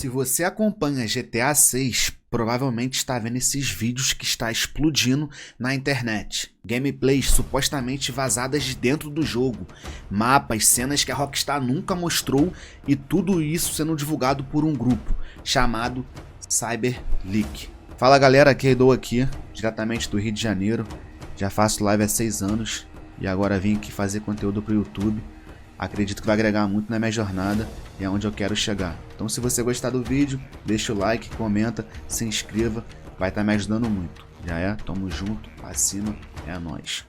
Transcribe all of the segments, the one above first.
Se você acompanha GTA 6, provavelmente está vendo esses vídeos que está explodindo na internet. Gameplays supostamente vazadas de dentro do jogo, mapas, cenas que a Rockstar nunca mostrou e tudo isso sendo divulgado por um grupo chamado Cyberleak. Fala galera, aqui é Edu aqui, diretamente do Rio de Janeiro. Já faço live há 6 anos e agora vim aqui fazer conteúdo para o YouTube. Acredito que vai agregar muito na minha jornada e é onde eu quero chegar. Então se você gostar do vídeo, deixa o like, comenta, se inscreva, vai estar me ajudando muito. Já é? Tamo junto, acima, é nóis.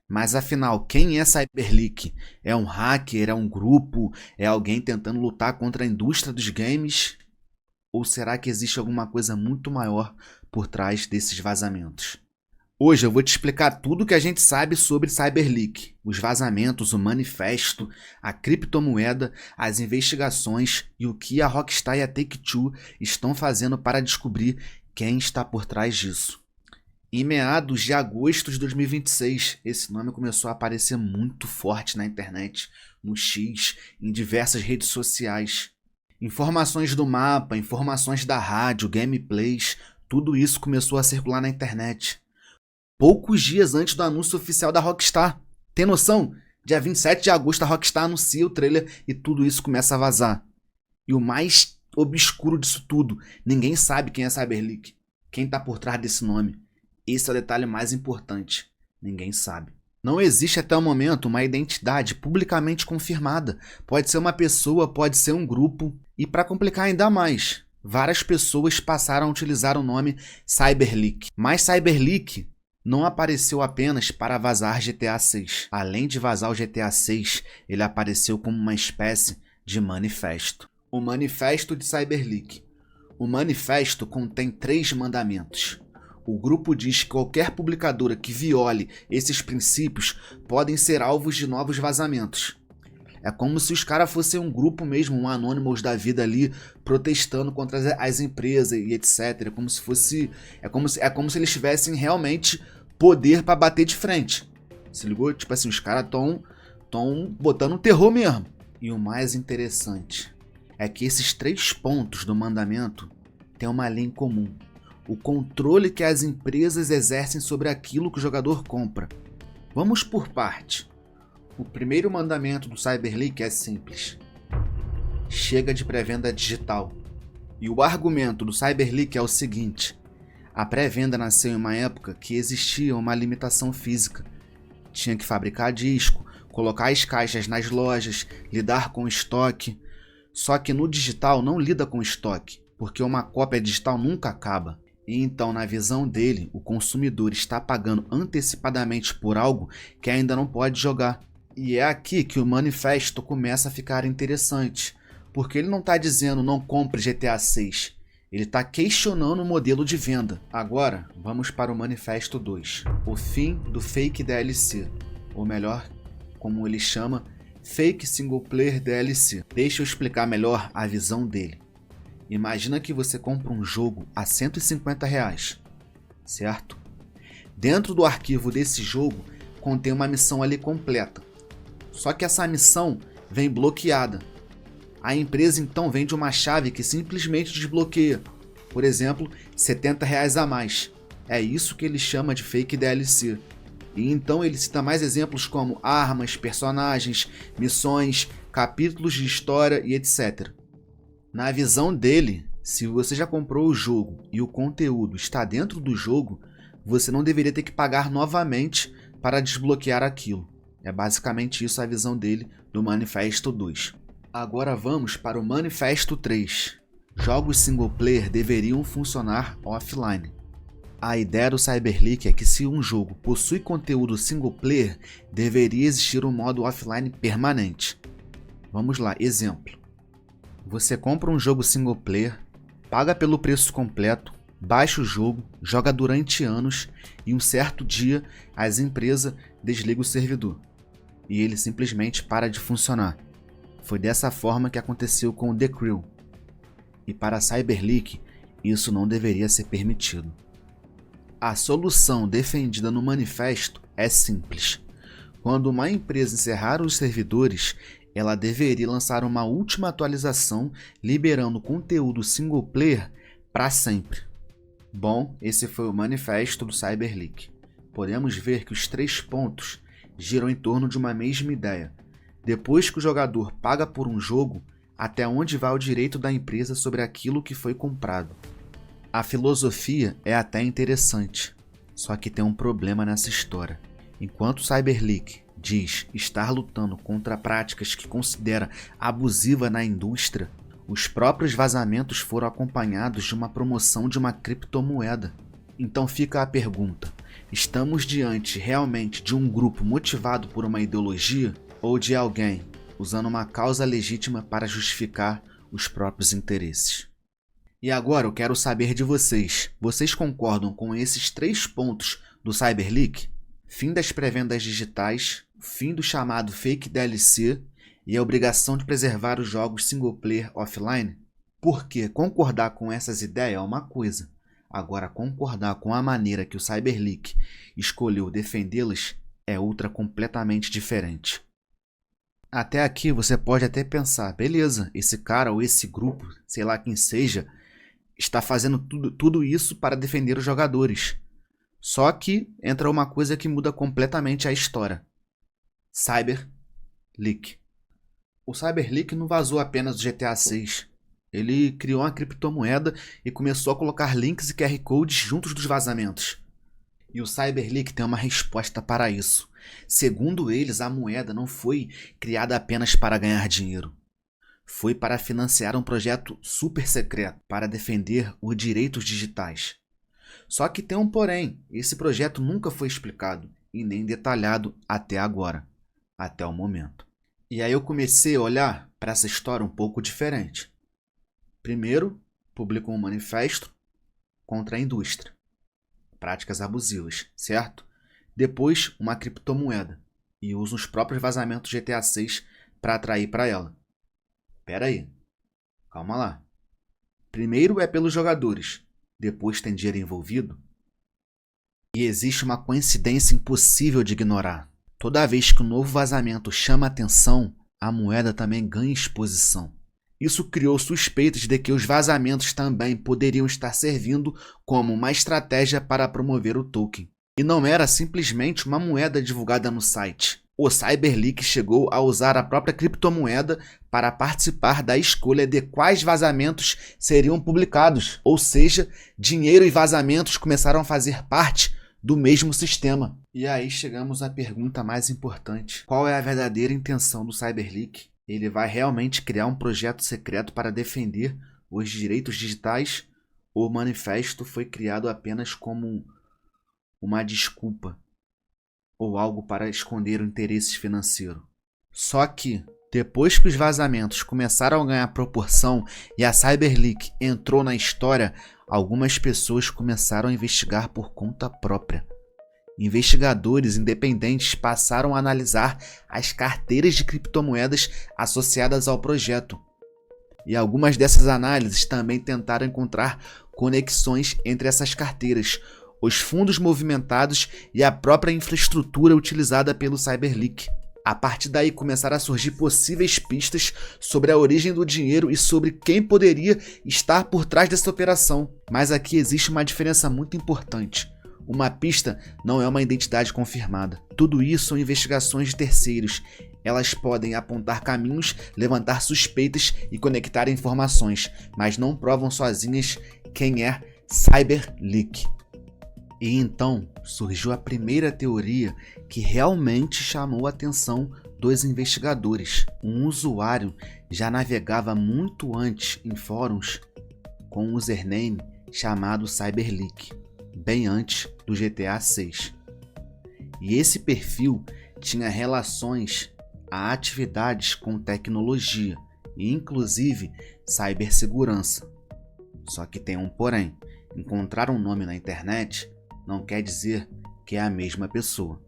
Mas afinal, quem é Cyberleak? É um hacker? É um grupo? É alguém tentando lutar contra a indústria dos games? Ou será que existe alguma coisa muito maior por trás desses vazamentos? Hoje eu vou te explicar tudo o que a gente sabe sobre Cyberleak, os vazamentos, o manifesto, a criptomoeda, as investigações e o que a Rockstar e a Take-Two estão fazendo para descobrir quem está por trás disso. Em meados de agosto de 2026, esse nome começou a aparecer muito forte na internet, no X, em diversas redes sociais. Informações do mapa, informações da rádio, gameplays, tudo isso começou a circular na internet. Poucos dias antes do anúncio oficial da Rockstar. Tem noção? Dia 27 de agosto a Rockstar anuncia o trailer e tudo isso começa a vazar. E o mais obscuro disso tudo, ninguém sabe quem é Cyberleak. Quem está por trás desse nome. Esse é o detalhe mais importante. Ninguém sabe. Não existe até o momento uma identidade publicamente confirmada. Pode ser uma pessoa, pode ser um grupo. E para complicar ainda mais, várias pessoas passaram a utilizar o nome Cyberleak. Mas Cyberleak não apareceu apenas para vazar GTA 6. Além de vazar o GTA 6, ele apareceu como uma espécie de manifesto. O manifesto de Cyberleak. O manifesto contém 3 mandamentos. O grupo diz que qualquer publicadora que viole esses princípios podem ser alvos de novos vazamentos. É como se os caras fossem um grupo mesmo, um Anonymous da vida ali, protestando contra as empresas e etc. É como se eles tivessem realmente poder para bater de frente. Se ligou? Tipo assim, os caras tão botando terror mesmo. E o mais interessante é que esses 3 pontos do mandamento têm uma linha em comum. O controle que as empresas exercem sobre aquilo que o jogador compra. Vamos por parte. O primeiro mandamento do Cyberleak é simples. Chega de pré-venda digital. E o argumento do Cyberleak é o seguinte. A pré-venda nasceu em uma época que existia uma limitação física. Tinha que fabricar disco, colocar as caixas nas lojas, lidar com estoque. Só que no digital não lida com estoque, porque uma cópia digital nunca acaba. E então, na visão dele, o consumidor está pagando antecipadamente por algo que ainda não pode jogar. E é aqui que o manifesto começa a ficar interessante, porque ele não está dizendo não compre GTA 6, ele está questionando o modelo de venda. Agora, vamos para o manifesto 2, o fim do fake DLC, ou melhor, como ele chama, fake single player DLC. Deixa eu explicar melhor a visão dele. Imagina que você compra um jogo a R$150, certo? Dentro do arquivo desse jogo contém uma missão ali completa. Só que essa missão vem bloqueada. A empresa então vende uma chave que simplesmente desbloqueia. Por exemplo, R$70 a mais. É isso que ele chama de fake DLC. E então ele cita mais exemplos como armas, personagens, missões, capítulos de história e etc. Na visão dele, se você já comprou o jogo e o conteúdo está dentro do jogo, você não deveria ter que pagar novamente para desbloquear aquilo. É basicamente isso a visão dele do Manifesto 2. Agora vamos para o Manifesto 3. Jogos single player deveriam funcionar offline. A ideia do Cyberleak é que se um jogo possui conteúdo single player, deveria existir um modo offline permanente. Vamos lá, exemplo. Você compra um jogo single player, paga pelo preço completo, baixa o jogo, joga durante anos e um certo dia as empresas desligam o servidor. E ele simplesmente para de funcionar. Foi dessa forma que aconteceu com o The Crew. E para a Cyberleak, isso não deveria ser permitido. A solução defendida no manifesto é simples. Quando uma empresa encerrar os servidores, ela deveria lançar uma última atualização liberando conteúdo single player para sempre. Bom, esse foi o manifesto do Cyberleak. Podemos ver que os 3 pontos giram em torno de uma mesma ideia. Depois que o jogador paga por um jogo, até onde vai o direito da empresa sobre aquilo que foi comprado? A filosofia é até interessante, só que tem um problema nessa história. Enquanto o Cyberleak diz estar lutando contra práticas que considera abusiva na indústria, os próprios vazamentos foram acompanhados de uma promoção de uma criptomoeda. Então fica a pergunta: estamos diante realmente de um grupo motivado por uma ideologia ou de alguém usando uma causa legítima para justificar os próprios interesses? E agora eu quero saber de vocês. Vocês concordam com esses 3 pontos do Cyberleak? Fim das pré-vendas digitais, fim do chamado fake DLC e a obrigação de preservar os jogos single player offline? Porque concordar com essas ideias é uma coisa. Agora, concordar com a maneira que o Cyberleak escolheu defendê-las é outra completamente diferente. Até aqui você pode até pensar, beleza, esse cara ou esse grupo, sei lá quem seja, está fazendo tudo isso para defender os jogadores. Só que entra uma coisa que muda completamente a história. Cyberleak. O Cyberleak não vazou apenas do GTA 6. Ele criou uma criptomoeda e começou a colocar links e QR codes juntos dos vazamentos. E o Cyberleak tem uma resposta para isso. Segundo eles, a moeda não foi criada apenas para ganhar dinheiro. Foi para financiar um projeto super secreto para defender os direitos digitais. Só que tem um porém, esse projeto nunca foi explicado e nem detalhado até agora, até o momento. E aí eu comecei a olhar para essa história um pouco diferente. Primeiro, publicou um manifesto contra a indústria, práticas abusivas, certo? Depois, uma criptomoeda e usa os próprios vazamentos GTA 6 para atrair para ela. Pera aí, calma lá. Primeiro é pelos jogadores, depois tem dinheiro envolvido. E existe uma coincidência impossível de ignorar. Toda vez que um novo vazamento chama atenção, a moeda também ganha exposição. Isso criou suspeitas de que os vazamentos também poderiam estar servindo como uma estratégia para promover o token. E não era simplesmente uma moeda divulgada no site. O Cyberleak chegou a usar a própria criptomoeda para participar da escolha de quais vazamentos seriam publicados. Ou seja, dinheiro e vazamentos começaram a fazer parte do mesmo sistema. E aí chegamos à pergunta mais importante. Qual é a verdadeira intenção do Cyberleak? Ele vai realmente criar um projeto secreto para defender os direitos digitais? Ou o manifesto foi criado apenas como uma desculpa ou algo para esconder o interesse financeiro? Só que, depois que os vazamentos começaram a ganhar proporção e a Cyberleak entrou na história, algumas pessoas começaram a investigar por conta própria. Investigadores independentes passaram a analisar as carteiras de criptomoedas associadas ao projeto. E algumas dessas análises também tentaram encontrar conexões entre essas carteiras, os fundos movimentados e a própria infraestrutura utilizada pelo Cyberleak. A partir daí começaram a surgir possíveis pistas sobre a origem do dinheiro e sobre quem poderia estar por trás dessa operação. Mas aqui existe uma diferença muito importante. Uma pista não é uma identidade confirmada. Tudo isso são investigações de terceiros. Elas podem apontar caminhos, levantar suspeitas e conectar informações, mas não provam sozinhas quem é Cyberleak. E então surgiu a primeira teoria que realmente chamou a atenção dos investigadores. Um usuário já navegava muito antes em fóruns com um username chamado Cyberleak, bem antes do GTA 6. E esse perfil tinha relações a atividades com tecnologia e inclusive cibersegurança. Só que tem um porém: encontrar um nome na internet não quer dizer que é a mesma pessoa.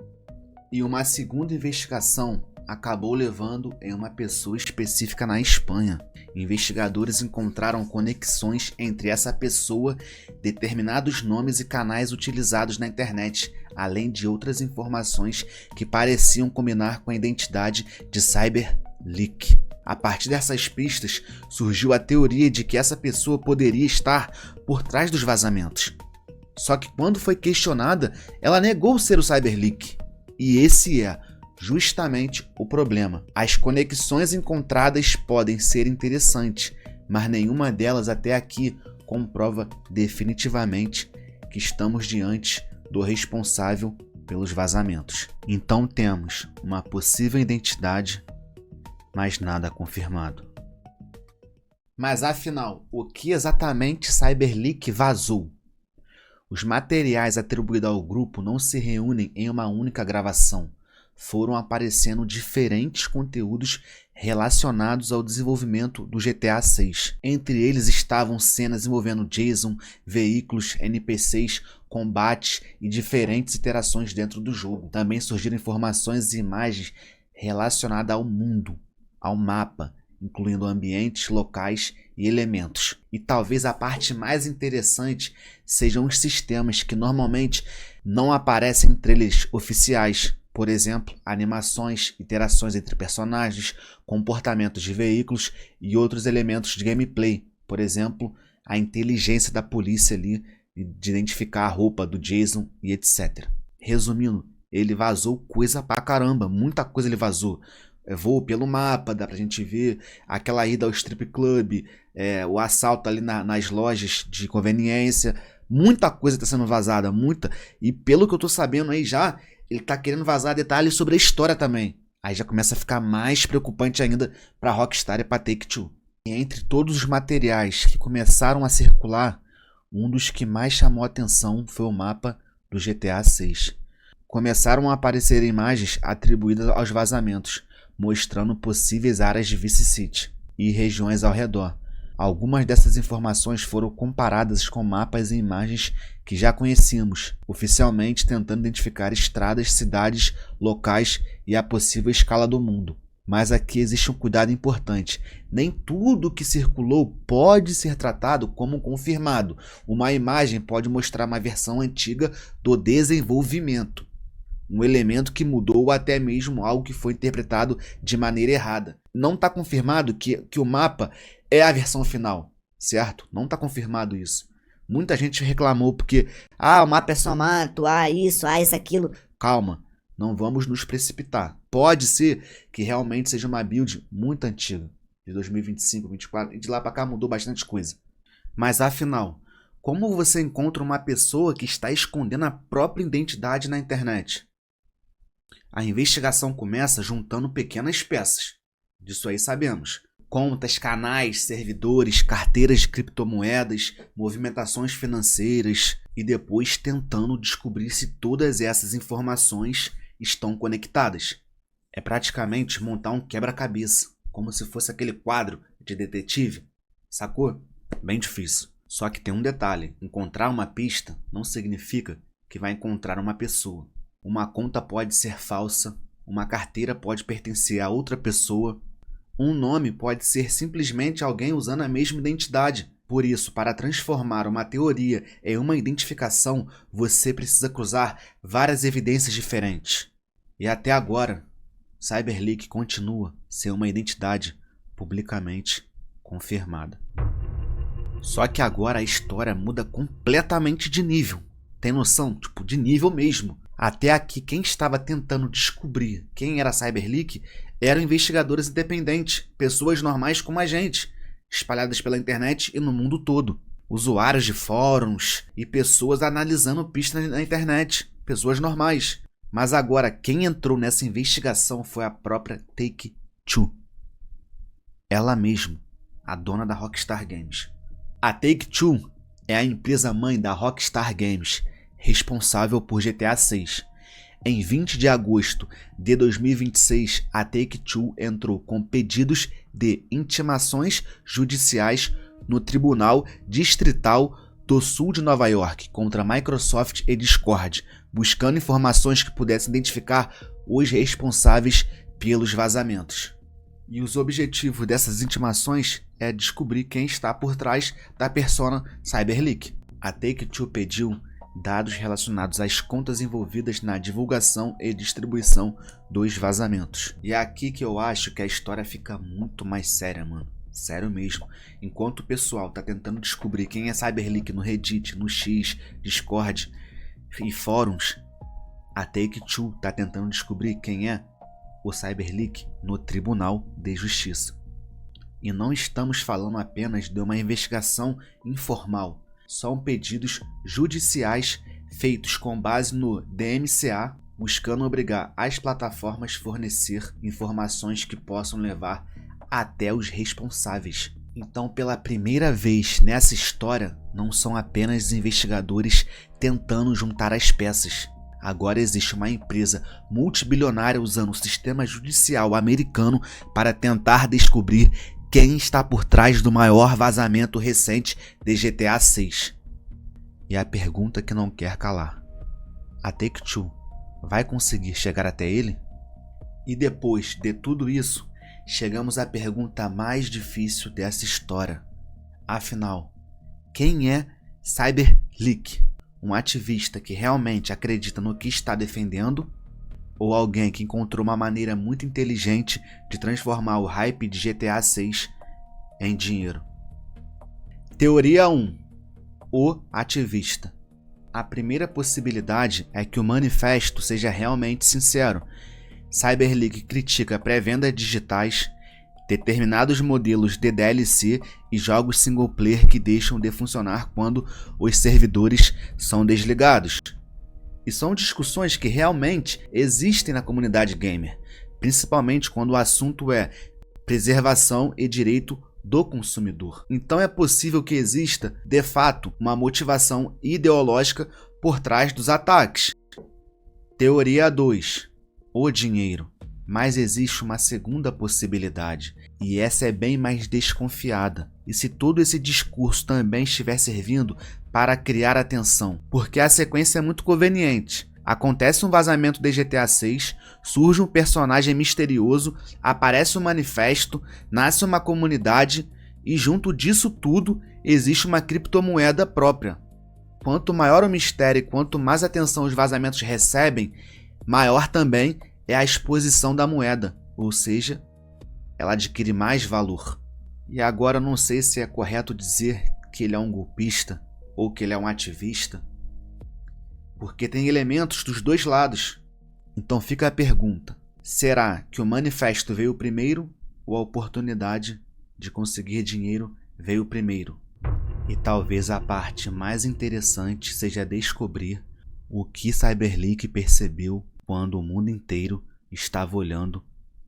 E uma segunda investigação acabou levando em uma pessoa específica na Espanha. Investigadores encontraram conexões entre essa pessoa, determinados nomes e canais utilizados na internet, além de outras informações que pareciam combinar com a identidade de Cyberleak. Leak. A partir dessas pistas, surgiu a teoria de que essa pessoa poderia estar por trás dos vazamentos. Só que quando foi questionada, ela negou ser o Cyberleak. E esse é justamente o problema. As conexões encontradas podem ser interessantes, mas nenhuma delas até aqui comprova definitivamente que estamos diante do responsável pelos vazamentos. Então temos uma possível identidade, mas nada confirmado. Mas afinal, o que exatamente Cyberleak vazou? Os materiais atribuídos ao grupo não se reúnem em uma única gravação. Foram aparecendo diferentes conteúdos relacionados ao desenvolvimento do GTA 6. Entre eles estavam cenas envolvendo Jason, veículos, NPCs, combates e diferentes interações dentro do jogo. Também surgiram informações e imagens relacionadas ao mundo, ao mapa, incluindo ambientes, locais e elementos. E talvez a parte mais interessante sejam os sistemas que normalmente não aparecem em trailers oficiais. Por exemplo, animações, interações entre personagens, comportamentos de veículos e outros elementos de gameplay. Por exemplo, a inteligência da polícia ali de identificar a roupa do Jason e etc. Resumindo, ele vazou coisa pra caramba, muita coisa ele vazou. Voo pelo mapa, dá pra gente ver aquela ida ao strip club, o assalto ali nas lojas de conveniência. Muita coisa tá sendo vazada, muita. E pelo que eu tô sabendo aí já, ele tá querendo vazar detalhes sobre a história também. Aí já começa a ficar mais preocupante ainda pra Rockstar e pra Take-Two. E entre todos os materiais que começaram a circular, um dos que mais chamou a atenção foi o mapa do GTA 6. Começaram a aparecer imagens atribuídas aos vazamentos, mostrando possíveis áreas de Vice City e regiões ao redor. Algumas dessas informações foram comparadas com mapas e imagens que já conhecíamos, oficialmente tentando identificar estradas, cidades, locais e a possível escala do mundo. Mas aqui existe um cuidado importante. Nem tudo que circulou pode ser tratado como confirmado. Uma imagem pode mostrar uma versão antiga do desenvolvimento, um elemento que mudou ou até mesmo algo que foi interpretado de maneira errada. Não está confirmado que o mapa é a versão final, certo? Não está confirmado isso. Muita gente reclamou porque o mapa é só mato, isso, aquilo. Calma, não vamos nos precipitar. Pode ser que realmente seja uma build muito antiga, de 2025, 2024, e de lá para cá mudou bastante coisa. Mas afinal, como você encontra uma pessoa que está escondendo a própria identidade na internet? A investigação começa juntando pequenas peças. Disso aí sabemos. Contas, canais, servidores, carteiras de criptomoedas, movimentações financeiras e depois tentando descobrir se todas essas informações estão conectadas. É praticamente montar um quebra-cabeça, como se fosse aquele quadro de detetive, sacou? Bem difícil. Só que tem um detalhe, encontrar uma pista não significa que vai encontrar uma pessoa. Uma conta pode ser falsa, uma carteira pode pertencer a outra pessoa, um nome pode ser simplesmente alguém usando a mesma identidade. Por isso, para transformar uma teoria em uma identificação, você precisa cruzar várias evidências diferentes. E até agora, Cyberleak continua ser uma identidade publicamente confirmada. Só que agora a história muda completamente de nível. Tem noção? De nível mesmo. Até aqui, quem estava tentando descobrir quem era Cyberleak eram investigadores independentes, pessoas normais como a gente, espalhadas pela internet e no mundo todo. Usuários de fóruns e pessoas analisando pistas na internet, pessoas normais. Mas agora, quem entrou nessa investigação foi a própria Take-Two. Ela mesma, a dona da Rockstar Games. A Take-Two é a empresa mãe da Rockstar Games, responsável por GTA 6. Em 20 de agosto de 2026, a Take-Two entrou com pedidos de intimações judiciais no Tribunal Distrital do Sul de Nova York contra Microsoft e Discord, buscando informações que pudessem identificar os responsáveis pelos vazamentos. E os objetivos dessas intimações é descobrir quem está por trás da persona Cyberleak. A Take-Two pediu dados relacionados às contas envolvidas na divulgação e distribuição dos vazamentos. E é aqui que eu acho que a história fica muito mais séria, mano. Sério mesmo. Enquanto o pessoal tá tentando descobrir quem é Cyberleak no Reddit, no X, Discord e fóruns, a Take-Two tá tentando descobrir quem é o Cyberleak no Tribunal de Justiça. E não estamos falando apenas de uma investigação informal. São pedidos judiciais feitos com base no DMCA, buscando obrigar as plataformas a fornecer informações que possam levar até os responsáveis. Então, pela primeira vez nessa história, não são apenas investigadores tentando juntar as peças. Agora existe uma empresa multibilionária usando o sistema judicial americano para tentar descobrir quem está por trás do maior vazamento recente de GTA 6. E a pergunta que não quer calar: a Take-Two vai conseguir chegar até ele? E depois de tudo isso, chegamos à pergunta mais difícil dessa história. Afinal, quem é Cyberleak? Um ativista que realmente acredita no que está defendendo? Ou alguém que encontrou uma maneira muito inteligente de transformar o hype de GTA 6 em dinheiro? Teoria 1. O ativista. A primeira possibilidade é que o manifesto seja realmente sincero. Cyberleak critica pré-vendas digitais, determinados modelos de DLC e jogos single player que deixam de funcionar quando os servidores são desligados. E são discussões que realmente existem na comunidade gamer, principalmente quando o assunto é preservação e direito do consumidor. Então é possível que exista, de fato, uma motivação ideológica por trás dos ataques. Teoria 2. O dinheiro. Mas existe uma segunda possibilidade, e essa é bem mais desconfiada. E se todo esse discurso também estiver servindo para criar atenção? Porque a sequência é muito conveniente. Acontece um vazamento de GTA 6, surge um personagem misterioso, aparece um manifesto, nasce uma comunidade e junto disso tudo existe uma criptomoeda própria. Quanto maior o mistério e quanto mais atenção os vazamentos recebem, maior também é a exposição da moeda, ou seja, ela adquire mais valor. E agora eu não sei se é correto dizer que ele é um golpista ou que ele é um ativista, porque tem elementos dos dois lados. Então fica a pergunta: será que o manifesto veio primeiro ou a oportunidade de conseguir dinheiro veio primeiro? E talvez a parte mais interessante seja descobrir o que Cyberleak percebeu quando o mundo inteiro estava olhando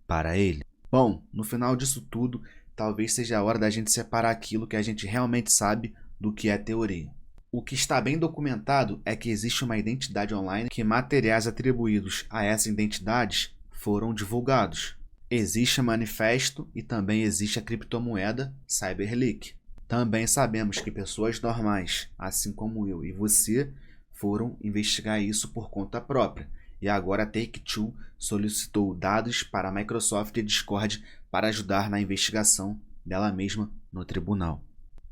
para ele. Bom, no final disso tudo, talvez seja a hora da gente separar aquilo que a gente realmente sabe do que é teoria. O que está bem documentado é que existe uma identidade online que materiais atribuídos a essa identidade foram divulgados. Existe o manifesto e também existe a criptomoeda Cyberleak. Também sabemos que pessoas normais, assim como eu e você, foram investigar isso por conta própria. E agora a Take-Two solicitou dados para a Microsoft e Discord para ajudar na investigação dela mesma no tribunal.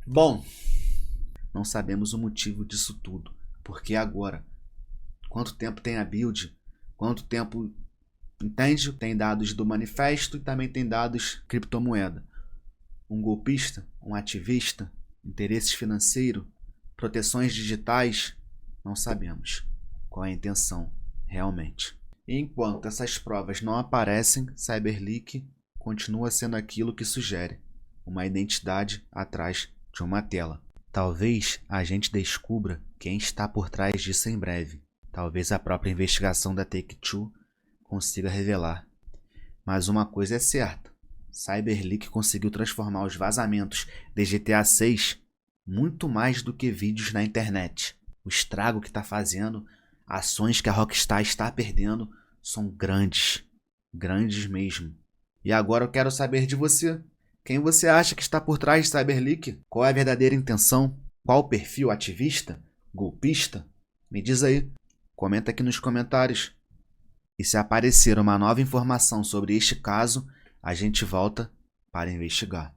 Bom, não sabemos o motivo disso tudo, porque agora, quanto tempo tem a build, quanto tempo, entende? Tem dados do manifesto e também tem dados criptomoeda. Um golpista, um ativista, interesses financeiros, proteções digitais, não sabemos qual é a intenção realmente. E enquanto essas provas não aparecem, Cyberleak continua sendo aquilo que sugere, uma identidade atrás de uma tela. Talvez a gente descubra quem está por trás disso em breve. Talvez a própria investigação da Take-Two consiga revelar. Mas uma coisa é certa: Cyberleak conseguiu transformar os vazamentos de GTA 6 muito mais do que vídeos na internet. O estrago que está fazendo, ações que a Rockstar está perdendo, são grandes. Grandes mesmo. E agora eu quero saber de você. Quem você acha que está por trás de Cyberleak? Qual é a verdadeira intenção? Qual o perfil? Ativista? Golpista? Me diz aí. Comenta aqui nos comentários. E se aparecer uma nova informação sobre este caso, a gente volta para investigar.